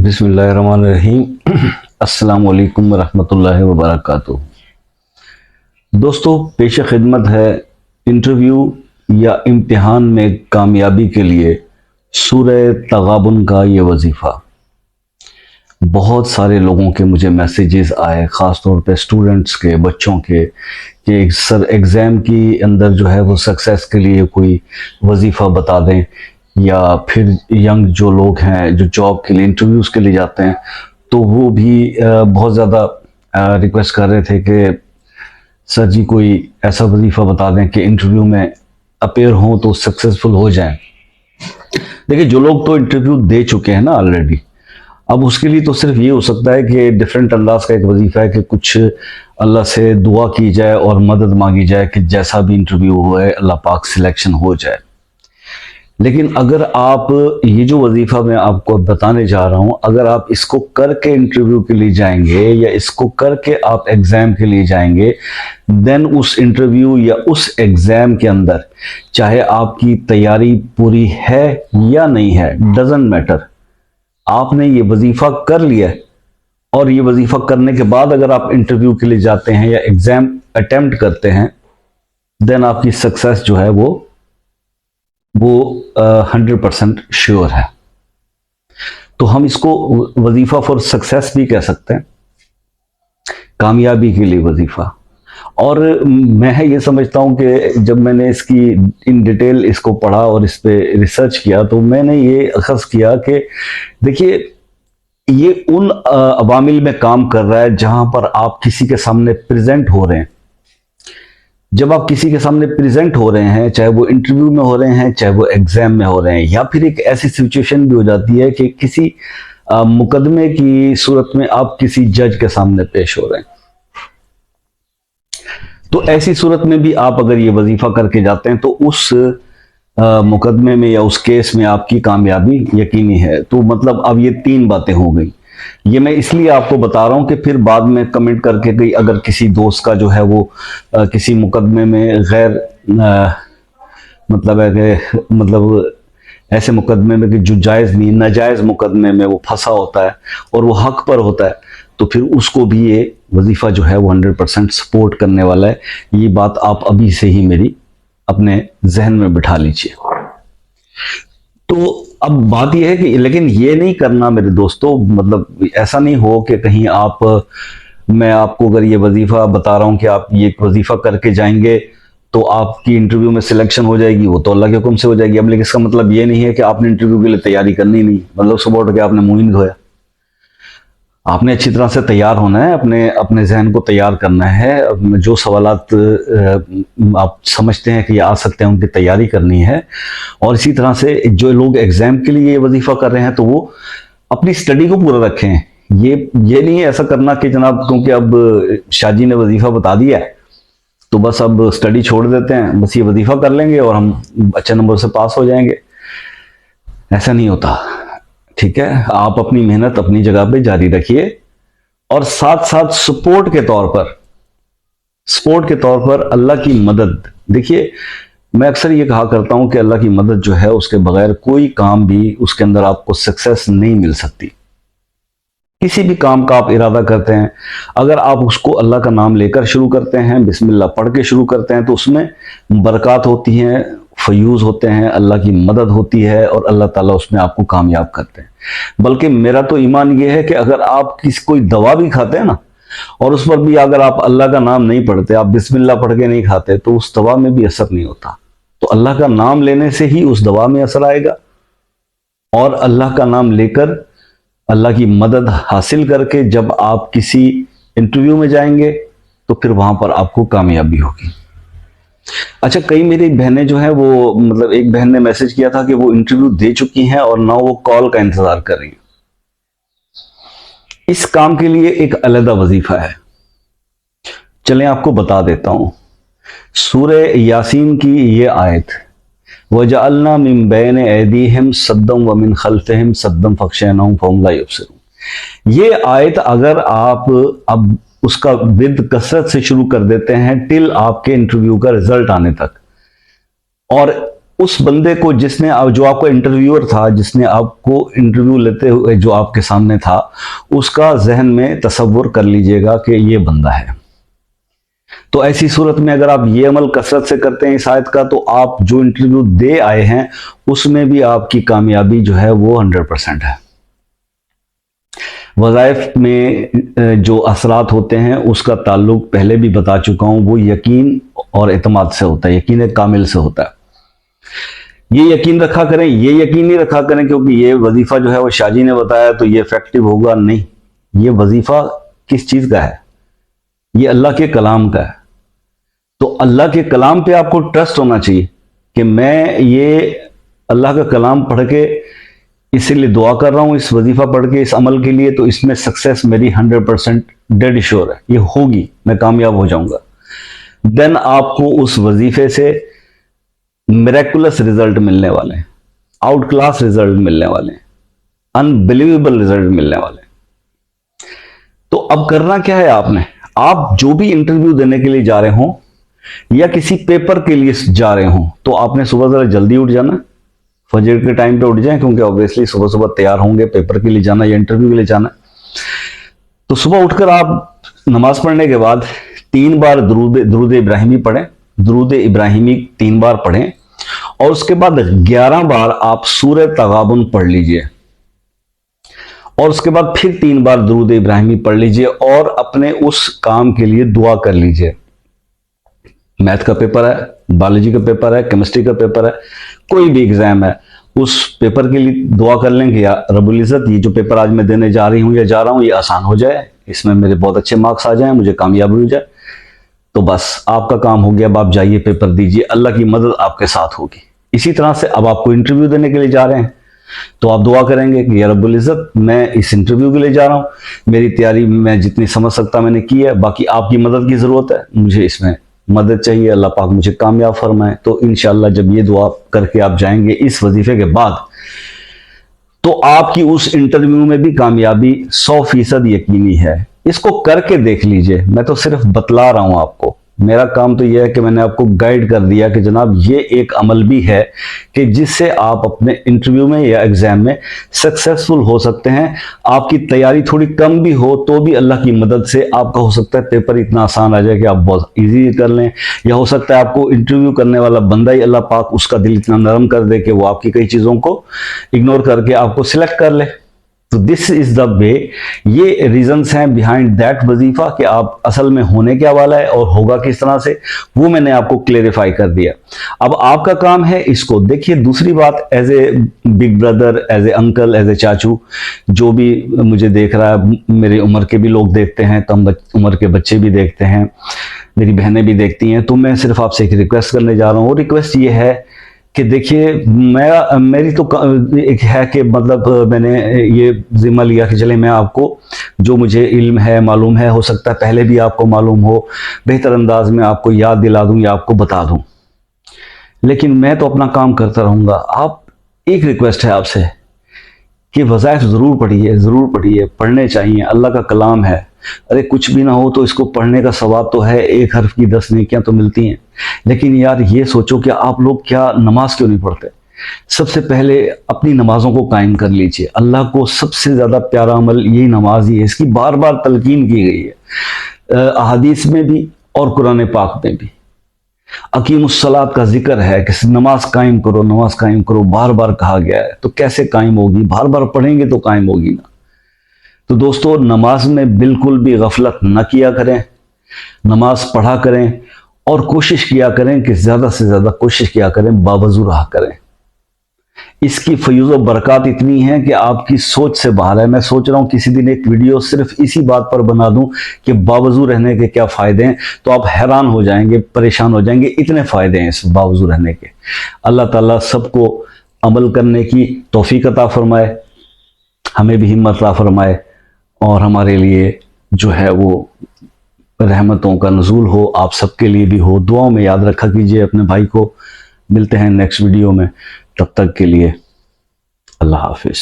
बिस्मिल्लाहिर्रहमानिर्रहीम। अस्सलाम वालेकुम वरहमतुल्लाहि वबरकातुहू। दोस्तों, पेश खिदमत है इंटरव्यू या इम्तिहान में कामयाबी के लिए सूरह तगाबुन का ये वजीफ़ा। बहुत सारे लोगों के मुझे मैसेजेस आए, ख़ास तौर पे स्टूडेंट्स के, बच्चों के, कि सर एग्ज़ाम की अंदर जो है वो सक्सेस के लिए कोई वजीफ़ा बता दें, या फिर यंग जो लोग हैं जो जॉब के लिए इंटरव्यूज़ के लिए जाते हैं तो वो भी बहुत ज़्यादा रिक्वेस्ट कर रहे थे कि सर जी कोई ऐसा वजीफ़ा बता दें कि इंटरव्यू में अपेयर हों तो सक्सेसफुल हो जाएं। देखिए, जो लोग तो इंटरव्यू दे चुके हैं ना ऑलरेडी, अब उसके लिए तो सिर्फ ये हो सकता है कि डिफरेंट अंदाज का एक वजीफ़ा है कि कुछ अल्लाह से दुआ की जाए और मदद मांगी जाए कि जैसा भी इंटरव्यू हो है अल्लाह पाक सिलेक्शन हो जाए। लेकिन अगर आप ये जो वजीफ़ा मैं आपको बताने जा रहा हूँ, अगर आप इसको करके इंटरव्यू के लिए जाएंगे या इसको करके आप एग्ज़ाम के लिए जाएंगे, देन उस इंटरव्यू या उस एग्ज़ाम के अंदर चाहे आपकी तैयारी पूरी है या नहीं है, डजंट मैटर, आपने ये वजीफ़ा कर लिया है और ये वजीफ़ा करने के बाद अगर आप इंटरव्यू के लिए जाते हैं या एग्ज़ाम अटेम्प्ट करते हैं, देन आपकी सक्सेस जो है वो 100% श्योर है। तो हम इसको वजीफ़ा फॉर सक्सेस भी कह सकते हैं, कामयाबी के लिए वजीफ़ा। और मैं ये समझता हूँ कि जब मैंने इसकी इन डिटेल इसको पढ़ा और इस पे रिसर्च किया तो मैंने ये अखज़ किया कि देखिए, ये उन अवामिल में काम कर रहा है जहां पर आप किसी के सामने प्रेजेंट हो रहे हैं। जब आप किसी के सामने प्रेजेंट हो रहे हैं, चाहे वो इंटरव्यू में हो रहे हैं, चाहे वो एग्जाम में हो रहे हैं, या फिर एक ऐसी सिचुएशन भी हो जाती है कि किसी मुकदमे की सूरत में आप किसी जज के सामने पेश हो रहे हैं, तो ऐसी सूरत में भी आप अगर ये वजीफा करके जाते हैं तो उस मुकदमे में या उस केस में आपकी कामयाबी यकीनी है। तो मतलब अब ये 3 बातें हो गई। ये मैं इसलिए आपको बता रहा हूं कि फिर बाद में कमेंट करके गई अगर किसी दोस्त का जो है वो किसी मुकदमे में गैर मतलब है कि मतलब ऐसे मुकदमे में कि जो जायज़ नहीं, नाजायज़ मुकदमे में वो फंसा होता है और वो हक पर होता है, तो फिर उसको भी ये वजीफ़ा जो है वो 100% सपोर्ट करने वाला है। ये बात आप अभी से ही मेरी अपने जहन में बिठा लीजिए। तो अब बात यह है कि लेकिन ये नहीं करना मेरे दोस्तों, मतलब ऐसा नहीं हो कि कहीं आप, मैं आपको अगर ये वजीफ़ा बता रहा हूं कि आप ये वजीफ़ा करके जाएंगे तो आपकी इंटरव्यू में सिलेक्शन हो जाएगी, वो तो अल्लाह के हुक्म से हो जाएगी। अब लेकिन इसका मतलब ये नहीं है कि आपने इंटरव्यू के लिए तैयारी करनी नहीं, मतलब सुबह उठ के आपने मुंह नहीं धोया। आपने अच्छी तरह से तैयार होना है, अपने जहन को तैयार करना है। जो सवालात आप समझते हैं कि आ सकते हैं उनकी तैयारी करनी है। और इसी तरह से जो लोग एग्जाम के लिए वजीफा कर रहे हैं तो वो अपनी स्टडी को पूरा रखें। ये नहीं है ऐसा करना कि जनाब क्योंकि अब शाहजी ने वजीफा बता दिया है तो बस अब स्टडी छोड़ देते हैं, बस ये वजीफा कर लेंगे और हम अच्छे नंबर से पास हो जाएंगे। ऐसा नहीं होता, ठीक है। आप अपनी मेहनत अपनी जगह पे जारी रखिए और साथ साथ सपोर्ट के तौर पर अल्लाह की मदद। देखिए, मैं अक्सर ये कहा करता हूं कि अल्लाह की मदद जो है उसके बगैर कोई काम भी उसके अंदर आपको सक्सेस नहीं मिल सकती। किसी भी काम का आप इरादा करते हैं, अगर आप उसको अल्लाह का नाम लेकर शुरू करते हैं, बिस्मिल्लाह पढ़ के शुरू करते हैं, तो उसमें बरकत होती हैं, फयूज होते हैं, अल्लाह की मदद होती है और अल्लाह ताला उसमें आपको कामयाब करते हैं। बल्कि मेरा तो ईमान ये है कि अगर आप कोई दवा भी खाते हैं ना और उस पर भी अगर आप अल्लाह का नाम नहीं पढ़ते, आप बिस्मिल्लाह पढ़ के नहीं खाते, तो उस दवा में भी असर नहीं होता। तो अल्लाह का नाम लेने से ही उस दवा में असर आएगा और अल्लाह का नाम लेकर अल्लाह की मदद हासिल करके जब आप किसी इंटरव्यू में जाएंगे तो फिर वहां पर आपको कामयाबी होगी। अच्छा, कई मेरी बहनें जो है वो, मतलब एक बहन ने मैसेज किया था कि वो इंटरव्यू दे चुकी हैं और ना वो कॉल का इंतजार कर रही हैं। इस काम के लिए एक अलग वजीफा है, चलें आपको बता देता हूं। सूरह यासीन की ये आयत, वजअलना मिन बैन ऐदीहिम सद्दम व मिन खल्फिहिम सद्दम फख्शैनहुम फहुम ला युबसिरून। ये आयत अगर आप अब उसका विद कसरत से शुरू कर देते हैं टिल आपके इंटरव्यू का रिजल्ट आने तक, और उस बंदे को जिसने जो आपका इंटरव्यूअर था, जिसने आपको इंटरव्यू लेते हुए जो आपके सामने था, उसका जहन में तसव्वुर कर लीजिएगा कि ये बंदा है। तो ऐसी सूरत में अगर आप ये अमल कसरत से करते हैं इस आयत का, तो आप जो इंटरव्यू दे आए हैं उसमें भी आपकी कामयाबी जो है वो 100% है। वज़ाइफ में जो असरात होते हैं उसका ताल्लुक पहले भी बता चुका हूं, वो यकीन और एतमाद से होता है, यकीन कामिल से होता है। ये यकीन रखा करें, ये यकीन नहीं रखा करें क्योंकि ये वजीफा जो है वो शाहजी ने बताया तो ये इफेक्टिव होगा, नहीं। ये वजीफा किस चीज का है? ये अल्लाह के कलाम का है। तो अल्लाह के कलाम पे आपको ट्रस्ट होना चाहिए कि मैं ये अल्लाह का कलाम पढ़ के इसीलिए दुआ कर रहा हूं, इस वजीफा पढ़ के, इस अमल के लिए, तो इसमें सक्सेस मेरी 100% डेड श्योर है, ये होगी, मैं कामयाब हो जाऊंगा। देन आपको उस वजीफे से मिरेकुलस रिजल्ट मिलने वाले हैं, आउट क्लास रिजल्ट मिलने वाले हैं, अनबिलीवेबल रिजल्ट मिलने वाले हैं। तो अब करना क्या है आपने? आप जो भी इंटरव्यू देने के लिए जा रहे हो या किसी पेपर के लिए जा रहे हो, तो आपने सुबह जरा जल्दी उठ जाना, फजर के टाइम पे उठ जाएं, क्योंकि ऑब्वियसली सुबह सुबह तैयार होंगे पेपर के लिए जाना या इंटरव्यू के लिए जाना। तो सुबह उठकर आप नमाज पढ़ने के बाद 3 बार दुरूद इब्राहिमी पढ़ें, दुरूद इब्राहिमी 3 बार पढ़ें, और उसके बाद 11 बार आप सूरह तगाबुन पढ़ लीजिए, और उसके बाद फिर 3 बार दुरूद इब्राहिमी पढ़ लीजिए और अपने उस काम के लिए दुआ कर लीजिए। मैथ का पेपर है, बायोलॉजी का पेपर है, केमिस्ट्री का पेपर है, कोई भी एग्जाम है, उस पेपर के लिए दुआ कर लेंगे, या रब्बुल इज़्ज़त ये जो पेपर आज मैं देने जा रही हूँ या जा रहा हूँ ये आसान हो जाए, इसमें मेरे बहुत अच्छे मार्क्स आ जाएं, मुझे कामयाबी हो जाए। तो बस आपका काम हो गया, अब आप जाइए पेपर दीजिए, अल्लाह की मदद आपके साथ होगी। इसी तरह से अब आपको इंटरव्यू देने के लिए जा रहे हैं तो आप दुआ करेंगे कि या रब्बुल इज़्ज़त मैं इस इंटरव्यू के लिए जा रहा हूँ, मेरी तैयारी मैं जितनी समझ सकता मैंने की है, बाकी आपकी मदद की ज़रूरत है, मुझे इसमें मदद चाहिए, अल्लाह पाक मुझे कामयाब फरमाए। तो इंशाअल्लाह जब ये दुआ करके आप जाएंगे इस वजीफे के बाद, तो आपकी उस इंटरव्यू में भी कामयाबी 100% यकीनी है। इसको करके देख लीजिए, मैं तो सिर्फ बतला रहा हूं आपको, मेरा काम तो यह है कि मैंने आपको गाइड कर दिया कि जनाब ये एक अमल भी है कि जिससे आप अपने इंटरव्यू में या एग्जाम में सक्सेसफुल हो सकते हैं। आपकी तैयारी थोड़ी कम भी हो तो भी अल्लाह की मदद से आपका हो सकता है पेपर इतना आसान आ जाए कि आप बहुत इजी कर लें, या हो सकता है आपको इंटरव्यू करने वाला बंदा ही अल्लाह पाक उसका दिल इतना नरम कर दे कि वो आपकी कई चीज़ों को इग्नोर करके आपको सिलेक्ट कर ले। तो दिस इज द वे, ये रीजंस हैं बिहाइंड दैट वजीफा कि आप असल में होने क्या वाला है और होगा किस तरह से, वो मैंने आपको क्लेरिफाई कर दिया। अब आपका काम है इसको देखिए। दूसरी बात, as a big brother, as a uncle, as a चाचू, जो भी मुझे देख रहा है, मेरी उम्र के भी लोग देखते हैं, कम उम्र के बच्चे भी देखते हैं, मेरी बहनें भी देखती हैं, तो मैं सिर्फ आपसे एक रिक्वेस्ट करने जा रहा हूँ। रिक्वेस्ट ये है कि देखिए मेरी तो एक है कि मतलब मैंने ये जिम्मा लिया कि चले मैं आपको जो मुझे इल्म है, मालूम है, हो सकता है पहले भी आपको मालूम हो, बेहतर अंदाज में आपको याद दिला दूं या आपको बता दूं, लेकिन मैं तो अपना काम करता रहूँगा। आप, एक रिक्वेस्ट है आपसे कि वज़ाइफ ज़रूर पढ़िए, ज़रूर पढ़िए, पढ़ने चाहिए, अल्लाह का कलाम है। अरे कुछ भी ना हो तो इसको पढ़ने का सवाब तो है, 1 हर्फ की 10 नेकियां तो मिलती हैं। लेकिन यार ये सोचो कि आप लोग क्या नमाज क्यों नहीं पढ़ते? सबसे पहले अपनी नमाजों को कायम कर लीजिए। अल्लाह को सबसे ज़्यादा प्यारा अमल यही नमाज ही है, इसकी बार बार तलकीन की गई है अहादीस में भी और कुरान पाक में भी। अकीमुस्सलात का जिक्र है कि नमाज कायम करो, नमाज कायम करो, बार बार कहा गया है। तो कैसे कायम होगी? बार बार पढ़ेंगे तो कायम होगी ना। तो दोस्तों, नमाज में बिल्कुल भी गफलत न किया करें, नमाज पढ़ा करें और कोशिश किया करें कि ज़्यादा से ज़्यादा कोशिश किया करें बावजू रहा करें। इसकी फयूज़ व बरकत इतनी है कि आपकी सोच से बाहर है। मैं सोच रहा हूँ किसी दिन एक वीडियो सिर्फ इसी बात पर बना दूं कि बावजू रहने के क्या फ़ायदे हैं, तो आप हैरान हो जाएंगे, परेशान हो जाएंगे, इतने फ़ायदे हैं इस बावजू रहने के। अल्लाह ताला सबको अमल करने की तौफीक अता फरमाए, हमें भी हिम्मत अता फरमाए, और हमारे लिए जो है वो रहमतों का नज़ूल हो, आप सबके लिए भी हो। दुआओं में याद रखा कीजिए अपने भाई को। मिलते हैं नेक्स्ट वीडियो में, तब तक के लिए अल्लाह हाफिज़।